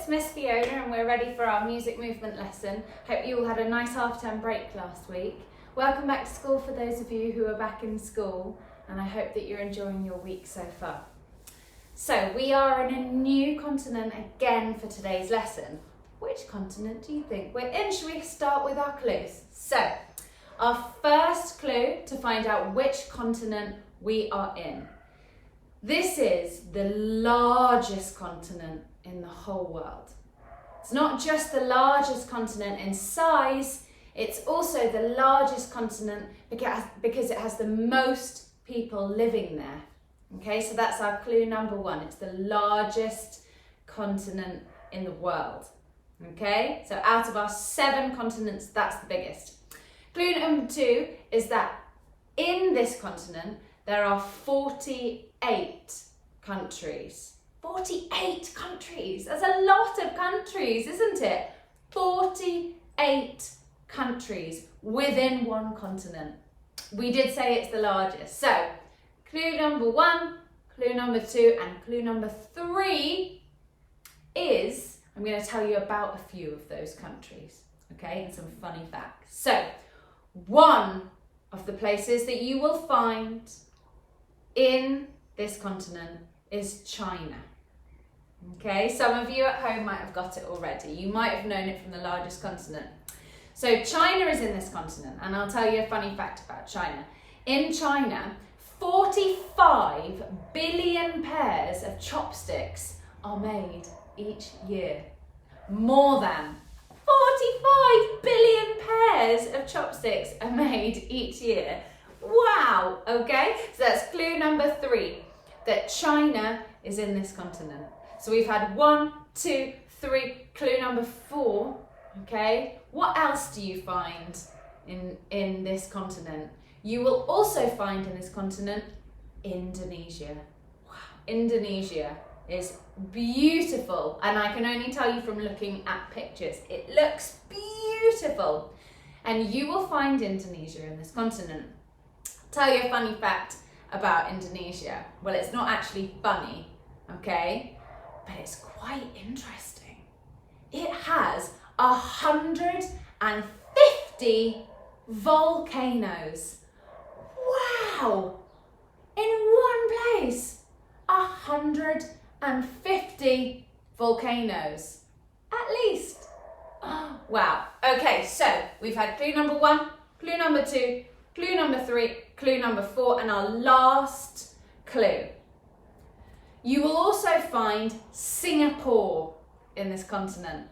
it's Miss Fiona and we're ready for our music movement lesson. Hope you all had a nice half-term break last week. Welcome back to school for those of you who are back in school, and I hope that you're enjoying your week so far. So we are in a new continent again for today's lesson. Which continent do you think we're in? Should we start with our clues? So our first clue to find out which continent we are in. This is the largest continent in the whole world. It's not just the largest continent in size, it's also the largest continent because it has the most people living there. Okay, so that's our clue number one. It's the largest continent in the world. Okay, so out of our 7 continents, that's the biggest. Clue number 2 is that in this continent, there are 48 countries. 48 countries. That's a lot of countries, isn't it? 48 countries within one continent. We did say it's the largest. So, clue number 1, clue number 2, and clue number 3 is, I'm going to tell you about a few of those countries, okay, and some funny facts. So, one of the places that you will find in this continent is China. Okay, some of you at home might have got it already. You might have known it from the largest continent. So China is in this continent, and I'll tell you a funny fact about China. In China, 45 billion pairs of chopsticks are made each year. More than 45 billion pairs of chopsticks are made each year. Wow, okay, so that's clue number 3, that China is in this continent. So we've had 1, 2, 3, clue number 4, okay? What else do you find in this continent? You will also find in this continent Indonesia. Wow, Indonesia is beautiful, and I can only tell you from looking at pictures, it looks beautiful. And you will find Indonesia in this continent. Tell you a funny fact about Indonesia. Well, it's not actually funny, okay? But it's quite interesting. It has 150 volcanoes. Wow! In one place, 150 volcanoes, at least. Oh, wow. Okay, so we've had clue number 1, clue number 2, clue number 3, clue number 4, and our last clue. You will also find Singapore in this continent.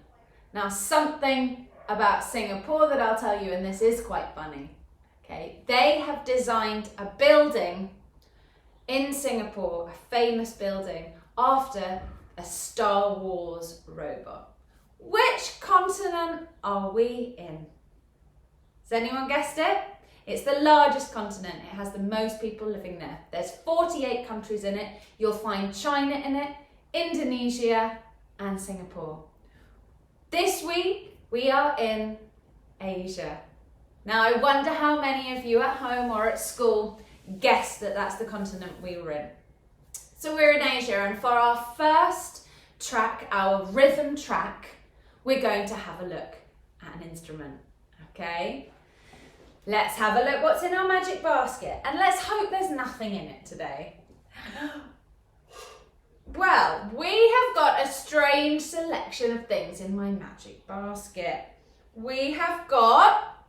Now, something about Singapore that I'll tell you, and this is quite funny, okay? They have designed a building in Singapore, a famous building, after a Star Wars robot. Which continent are we in? Has anyone guessed it? It's the largest continent. It has the most people living there. There's 48 countries in it. You'll find China in it, Indonesia, and Singapore. This week, we are in Asia. Now, I wonder how many of you at home or at school guessed that that's the continent we were in. So we're in Asia, and for our first track, our rhythm track, we're going to have a look at an instrument, okay? Let's have a look what's in our magic basket, and let's hope there's nothing in it today. Well, we have got a strange selection of things in my magic basket. We have got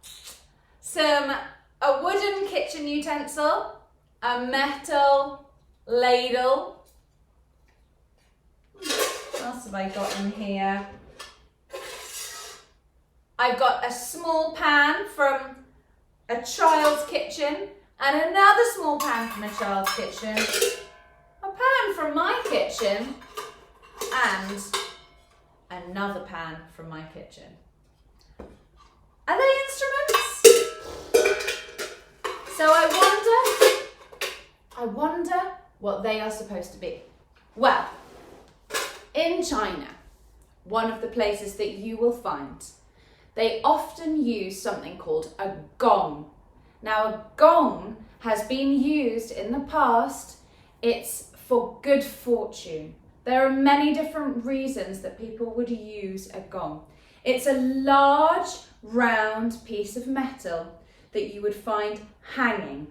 a wooden kitchen utensil, a metal ladle. What else have I got in here? I've got a small pan from a child's kitchen, and another small pan from a child's kitchen, a pan from my kitchen, and another pan from my kitchen. Are they instruments? So I wonder what they are supposed to be. Well, in China, one of the places that you will find, they often use something called a gong. Now, a gong has been used in the past. It's for good fortune. There are many different reasons that people would use a gong. It's a large, round piece of metal that you would find hanging,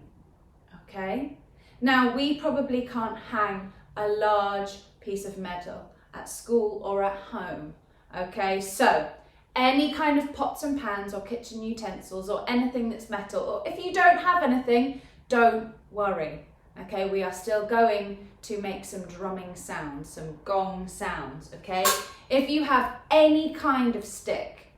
okay? Now, we probably can't hang a large piece of metal at school or at home, okay? So, any kind of pots and pans or kitchen utensils or anything that's metal, or if you don't have anything, don't worry, okay? We are still going to make some drumming sounds, some gong sounds, okay? If you have any kind of stick,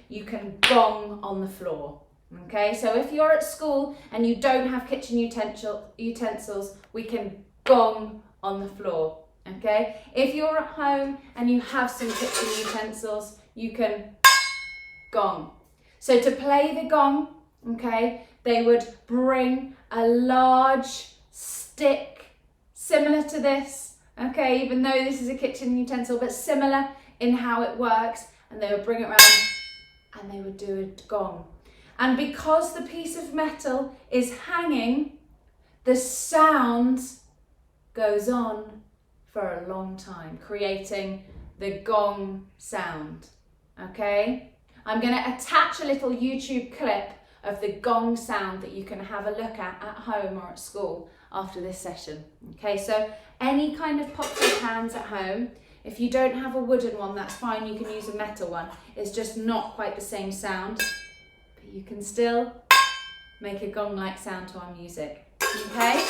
you can gong on the floor, okay? So if you're at school and you don't have kitchen utensils, we can gong on the floor, okay? If you're at home and you have some kitchen utensils, you can gong. So to play the gong, okay, they would bring a large stick similar to this, okay, even though this is a kitchen utensil, but similar in how it works, and they would bring it around and they would do a gong. And because the piece of metal is hanging, the sound goes on for a long time, creating the gong sound, okay? I'm going to attach a little YouTube clip of the gong sound that you can have a look at home or at school after this session. Okay, so any kind of pots or pans at home. If you don't have a wooden one, that's fine, you can use a metal one. It's just not quite the same sound, but you can still make a gong-like sound to our music. Okay,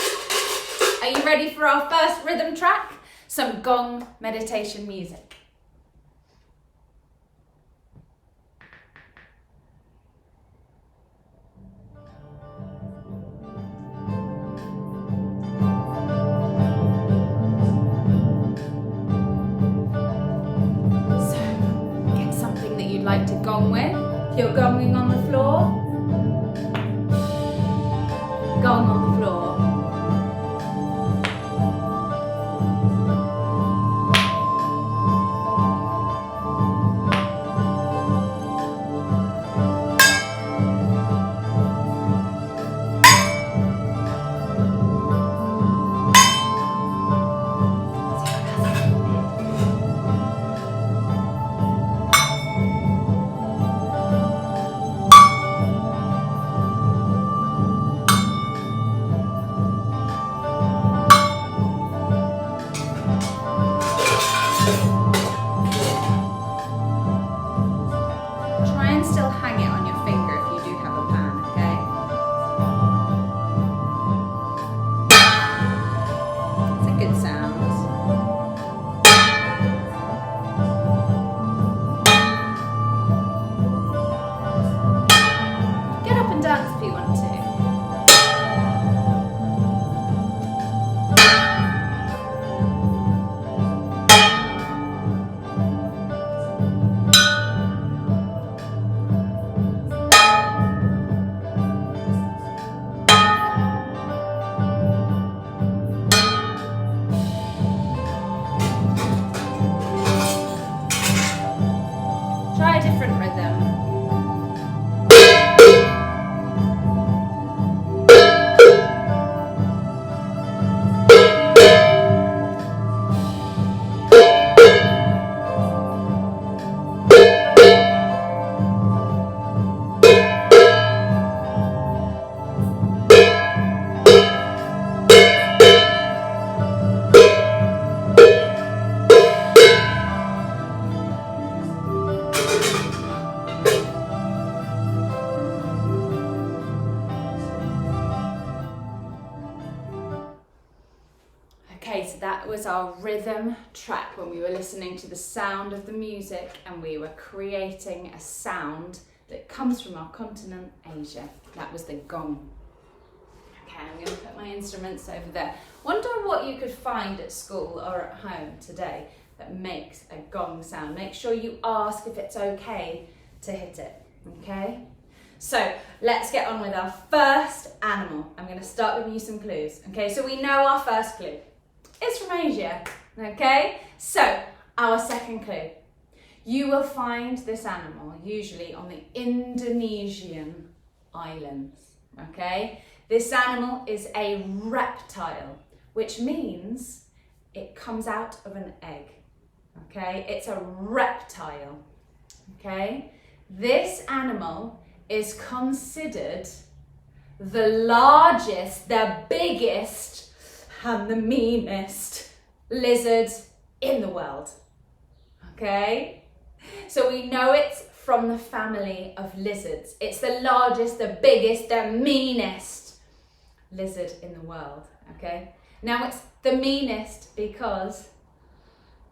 are you ready for our first rhythm track? Some gong meditation music. Like to gong with. If you're gonging on the floor, gong on the floor. Okay, so that was our rhythm track when we were listening to the sound of the music and we were creating a sound that comes from our continent, Asia. That was the gong. Okay, I'm going to put my instruments over there. Wonder what you could find at school or at home today that makes a gong sound. Make sure you ask if it's okay to hit it, okay? So let's get on with our first animal. I'm going to start giving you some clues. Okay, so we know our first clue. It's from Asia, okay? So our second clue. You will find this animal usually on the Indonesian islands, okay? This animal is a reptile, which means it comes out of an egg, okay? It's a reptile, okay? This animal is considered the largest, the biggest, and the meanest lizard in the world, okay? So we know it's from the family of lizards. It's the largest, the biggest, the meanest lizard in the world, okay? Now it's the meanest because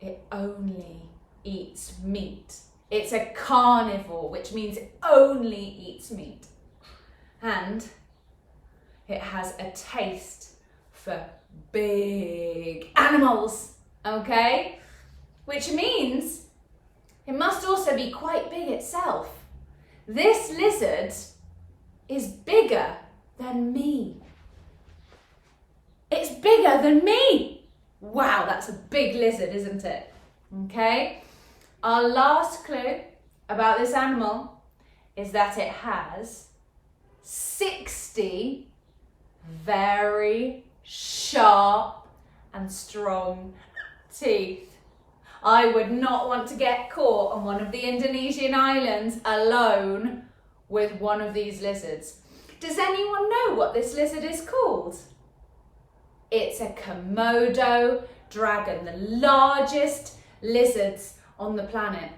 it only eats meat. It's a carnivore, which means it only eats meat. And it has a taste for big animals, okay? Which means it must also be quite big itself. This lizard is bigger than me. It's bigger than me. Wow, that's a big lizard, isn't it? Okay. Our last clue about this animal is that it has 60 very sharp and strong teeth. I would not want to get caught on one of the Indonesian islands alone with one of these lizards. Does anyone know what this lizard is called? It's a Komodo dragon, the largest lizards on the planet.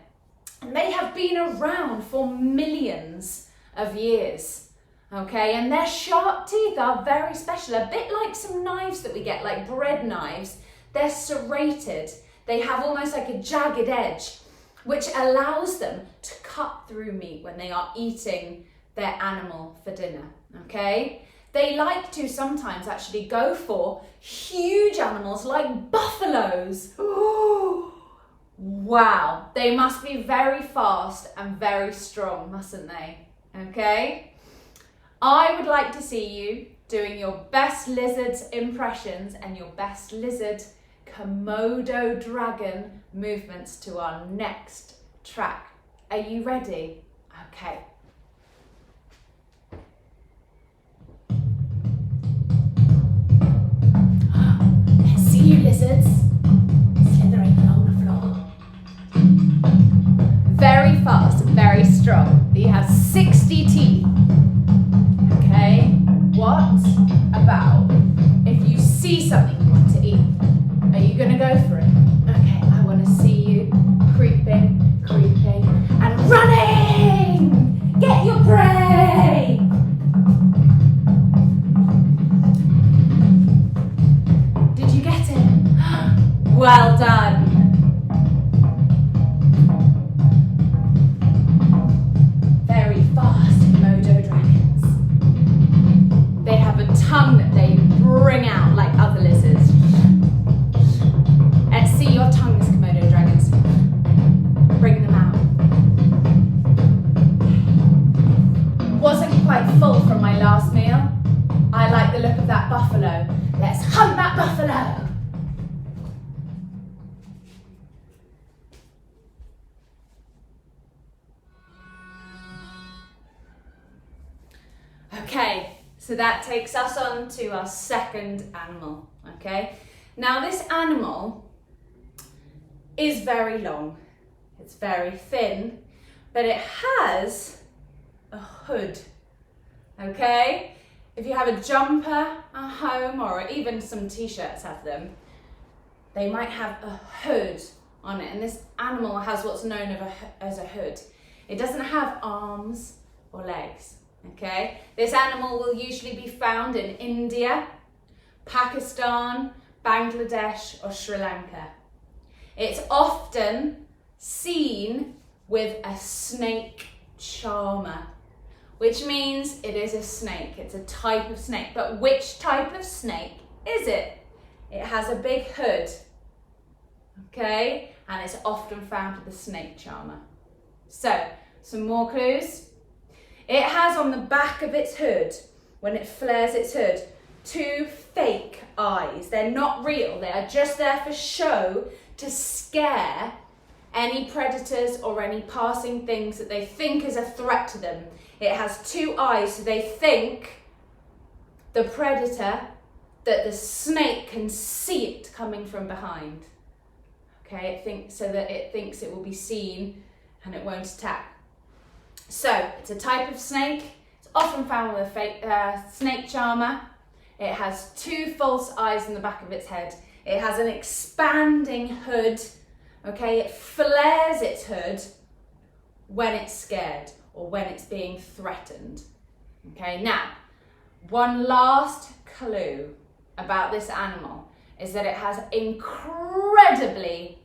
And they have been around for millions of years, okay? And their sharp teeth are very special, a bit like some knives that we get, like bread knives. They're serrated. They have almost like a jagged edge, which allows them to cut through meat when they are eating their animal for dinner, okay? They like to sometimes actually go for huge animals like buffaloes. Ooh. Wow, they must be very fast and very strong, mustn't they? Okay? I would like to see you doing your best lizard impressions and your best lizard Komodo dragon movements to our next track. Are you ready? Okay. Let's see you lizards slithering along the floor. Very fast and very strong. You have 60 teeth. Okay, what about if you see something you want to eat? Are you going to go for it? Okay, I want to see you creeping, creeping, and running! Get your prey! Did you get it? Well done! Very fast Komodo dragons. They have a tongue that they bring out like other lizards. Let's see your tongues, Komodo dragons. Bring them out. Wasn't quite full from my last meal. I like the look of that buffalo. Let's hunt that buffalo. Okay, so that takes us on to our second animal, okay? Now this animal is very long, it's very thin, but it has a hood, okay? If you have a jumper at home or even some t-shirts have them, they might have a hood on it, and this animal has what's known as a hood. It doesn't have arms or legs, okay? This animal will usually be found in India, Pakistan, Bangladesh or Sri Lanka. It's often seen with a snake charmer, which means it is a snake. It's a type of snake. But which type of snake is it? It has a big hood, okay? And it's often found with the snake charmer. So, some more clues. It has on the back of its hood, when it flares its hood, 2 fake eyes. They're not real, they are just there for show to scare any predators or any passing things that they think is a threat to them. It has 2 eyes, so they think the predator that the snake can see it coming from behind. Okay, so that it thinks it will be seen and it won't attack. So it's a type of snake. It's often found with a snake charmer. It has 2 false eyes in the back of its head. It has an expanding hood. Okay, it flares its hood when it's scared or when it's being threatened. Okay, now, one last clue about this animal is that it has incredibly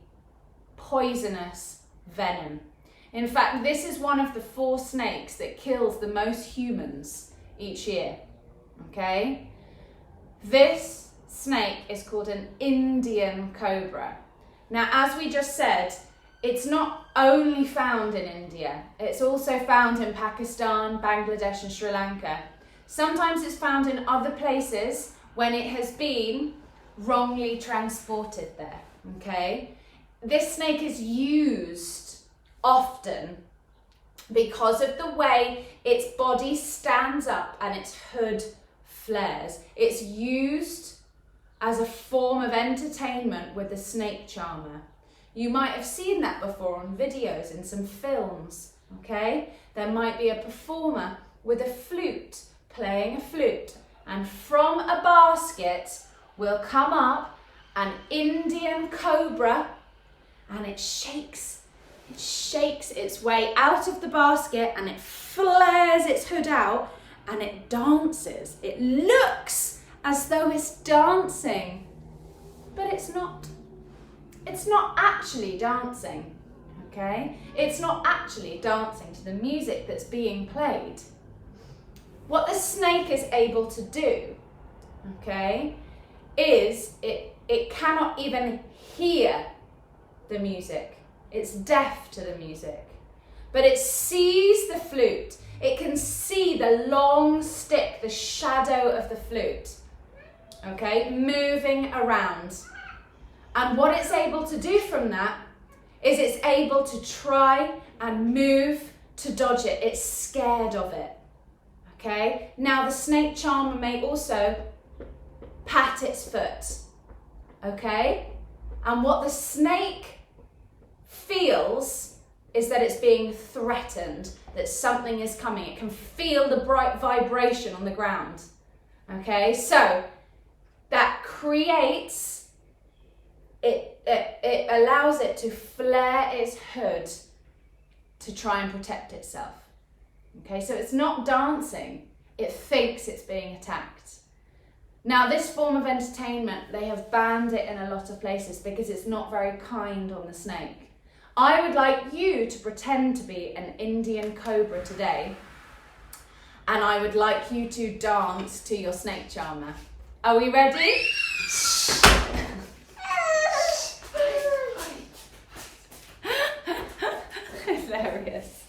poisonous venom. In fact, this is one of the 4 snakes that kills the most humans each year. Okay? This snake is called an Indian cobra. Now, as we just said, it's not only found in India, it's also found in Pakistan, Bangladesh and Sri Lanka. Sometimes it's found in other places when it has been wrongly transported there, okay? This snake is used often because of the way its body stands up and its hood flares. It's used as a form of entertainment with a snake charmer. You might have seen that before on videos in some films, okay? There might be a performer with a flute, playing a flute, and from a basket will come up an Indian cobra, and it shakes its way out of the basket, and it flares its hood out, and it dances. It looks as though it's dancing, but it's not. It's not actually dancing, okay? It's not actually dancing to the music that's being played. What the snake is able to do, okay, is it cannot even hear the music. It's deaf to the music. But it sees the flute. It can see the long stick, the shadow of the flute, okay, moving around. And what it's able to do from that is it's able to try and move to dodge it. It's scared of it, okay? Now the snake charmer may also pat its foot, okay? And what the snake feels is that it's being threatened, that something is coming. It can feel the bright vibration on the ground, okay? So that creates, it allows it to flare its hood to try and protect itself. Okay, so it's not dancing, it thinks it's being attacked. Now this form of entertainment, they have banned it in a lot of places because it's not very kind on the snake. I would like you to pretend to be an Indian cobra today, and I would like you to dance to your snake charmer. Are we ready? Hilarious.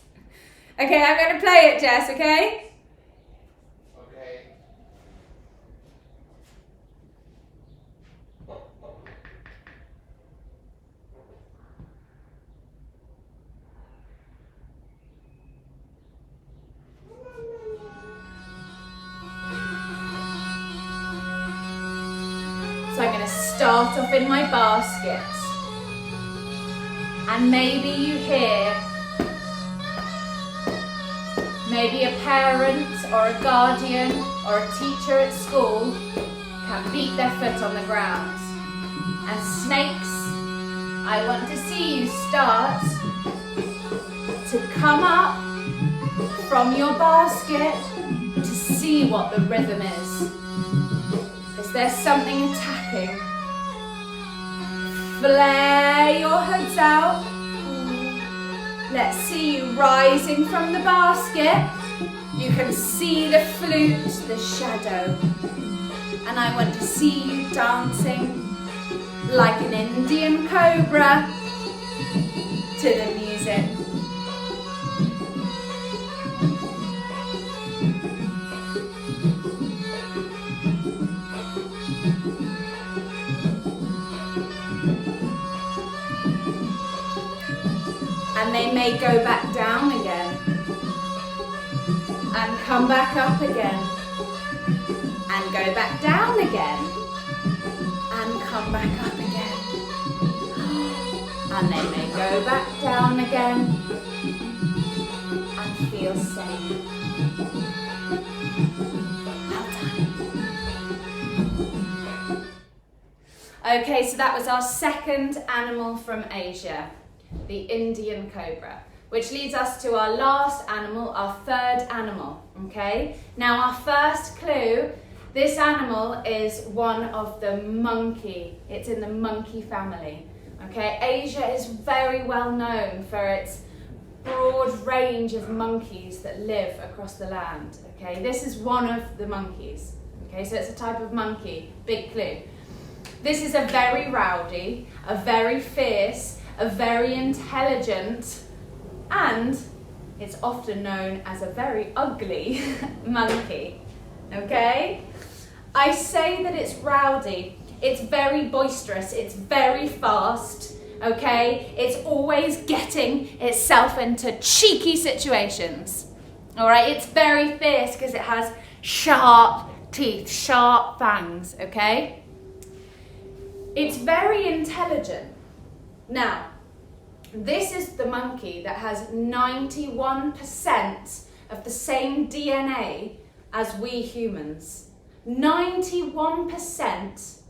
Okay, I'm going to play it, Jess, okay? Okay. So I'm going to start off in my basket. And maybe you hear maybe a parent or a guardian or a teacher at school can beat their foot on the ground. And snakes, I want to see you start to come up from your basket to see what the rhythm is. Is there something attacking? Flare your hoods out. Let's see you rising from the basket. You can see the flute, the shadow. And I want to see you dancing like an Indian cobra to the music. And they may go back down again and come back up again and go back down again come back up again. And they may go back down again and feel safe. Well done. Okay, so that was our second animal from Asia, the Indian cobra, which leads us to our last animal, our third animal, okay? Now our first clue, this animal is one of the monkey. It's in the monkey family, okay? Asia is very well known for its broad range of monkeys that live across the land, okay? This is one of the monkeys, okay? So it's a type of monkey, big clue. This is a very rowdy, a very fierce, a very intelligent, and it's often known as a very ugly monkey, okay? I say that it's rowdy, it's very boisterous, it's very fast, okay? It's always getting itself into cheeky situations, all right? It's very fierce because it has sharp teeth, sharp fangs, okay? It's very intelligent. Now, this is the monkey that has 91% of the same DNA as we humans. 91%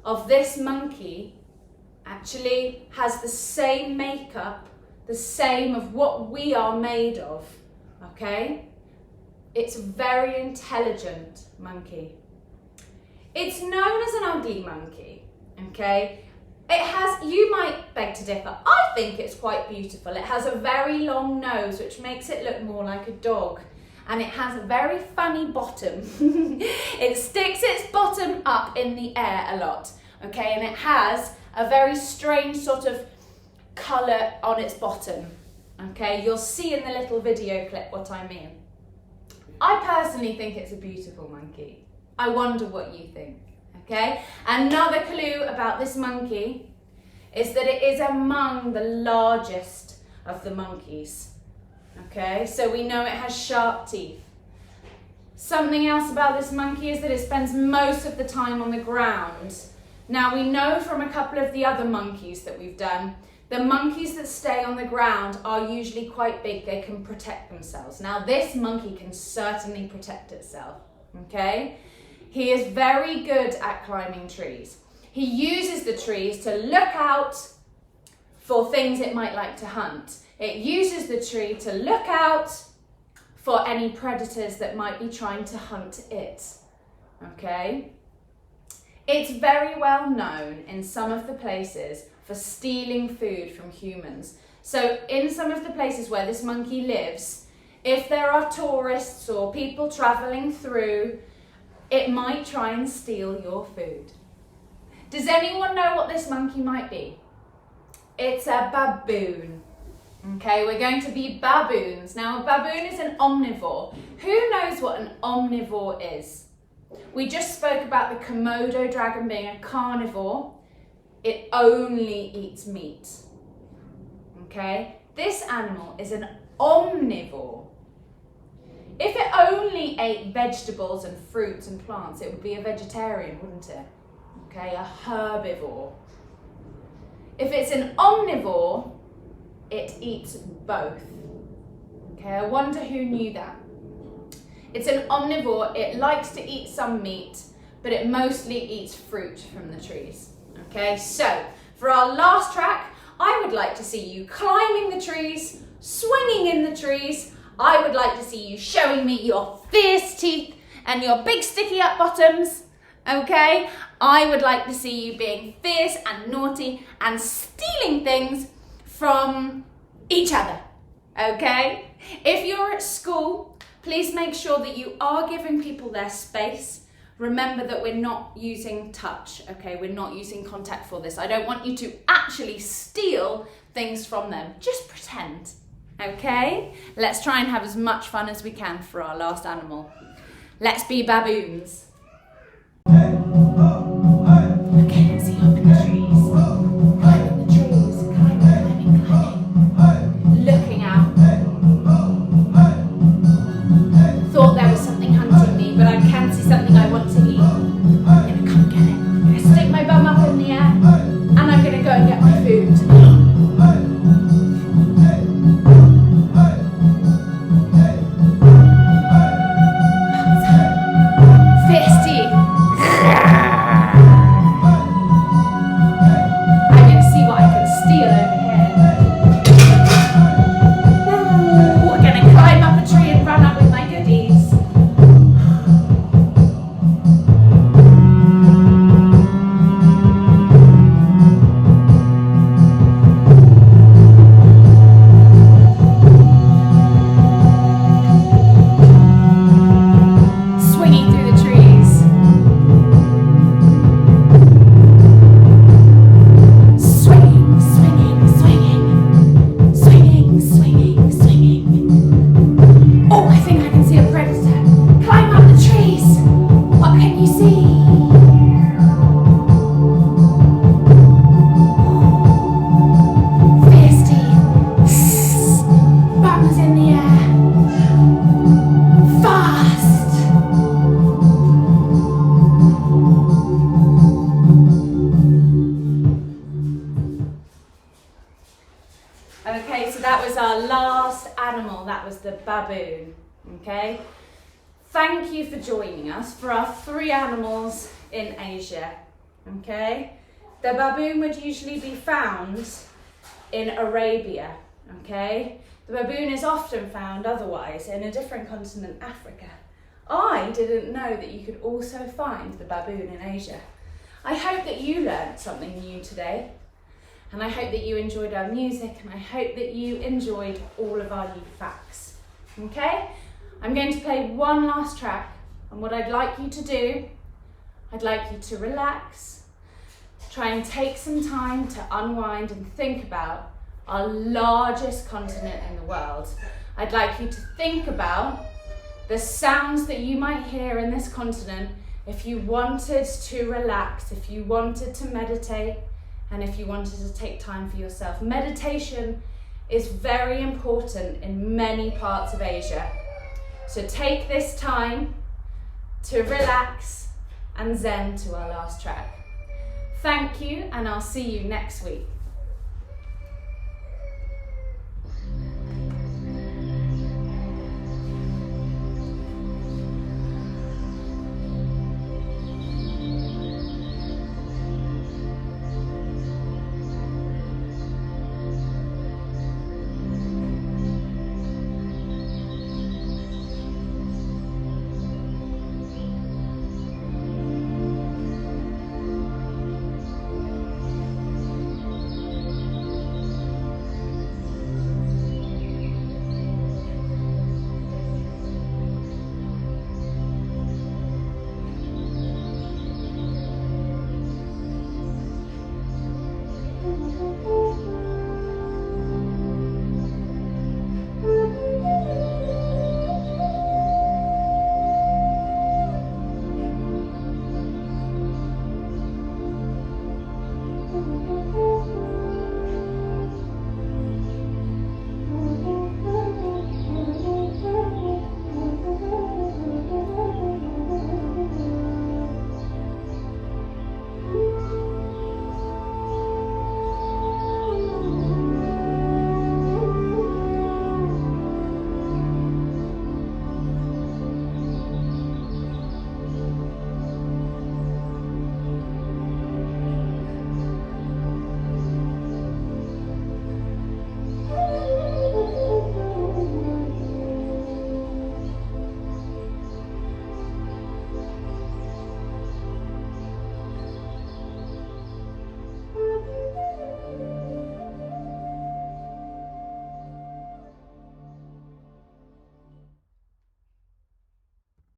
of this monkey actually has the same makeup, the same of what we are made of, okay? It's a very intelligent monkey. It's known as an ugly monkey, okay? It has, you might beg to differ, I think it's quite beautiful. It has a very long nose, which makes it look more like a dog. And it has a very funny bottom. It sticks its bottom up in the air a lot, okay? And it has a very strange sort of colour on its bottom, okay? You'll see in the little video clip what I mean. I personally think it's a beautiful monkey. I wonder what you think. Okay? Another clue about this monkey is that it is among the largest of the monkeys. Okay? So we know it has sharp teeth. Something else about this monkey is that it spends most of the time on the ground. Now we know from a couple of the other monkeys that we've done, the monkeys that stay on the ground are usually quite big. They can protect themselves. Now this monkey can certainly protect itself. Okay? He is very good at climbing trees. He uses the trees to look out for things it might like to hunt. It uses the tree to look out for any predators that might be trying to hunt it. Okay? It's very well known in some of the places for stealing food from humans. So in some of the places where this monkey lives, if there are tourists or people travelling through, it might try and steal your food. Does anyone know what this monkey might be? It's a baboon. Okay, we're going to be baboons. Now, a baboon is an omnivore. Who knows what an omnivore is? We just spoke about the Komodo dragon being a carnivore. It only eats meat. Okay, this animal is an omnivore. If it only ate vegetables and fruits and plants, it would be a vegetarian, wouldn't it? Okay, a herbivore. If it's an omnivore, it eats both. Okay, I wonder who knew that. It's an omnivore, it likes to eat some meat, but it mostly eats fruit from the trees. Okay, so for our last track, I would like to see you climbing the trees, swinging in the trees. I would like to see you showing me your fierce teeth and your big sticky up bottoms, okay? I would like to see you being fierce and naughty and stealing things from each other, okay? If you're at school, please make sure that you are giving people their space. Remember that we're not using touch, okay? We're not using contact for this. I don't want you to actually steal things from them. Just pretend. Okay, let's try and have as much fun as we can for our last animal. Let's be baboons. Okay, let's see up in the trees. Climbing the trees, climbing. Looking out. Thought there was something hunting me, but I can see something I want to eat. I'm gonna come get it. I'm gonna stick my bum up in the air. Okay, so that was our last animal, that was the baboon, okay? Thank you for joining us for our 3 animals in Asia, okay? The baboon would usually be found in Arabia, okay? The baboon is often found otherwise in a different continent, Africa. I didn't know that you could also find the baboon in Asia. I hope that you learned something new today, and I hope that you enjoyed our music, and I hope that you enjoyed all of our new facts, okay? I'm going to play one last track, and what I'd like you to do, I'd like you to relax, try and take some time to unwind and think about our largest continent in the world. I'd like you to think about the sounds that you might hear in this continent if you wanted to relax, if you wanted to meditate, and if you wanted to take time for yourself. Meditation is very important in many parts of Asia. So take this time to relax and zen to our last track. Thank you, and I'll see you next week.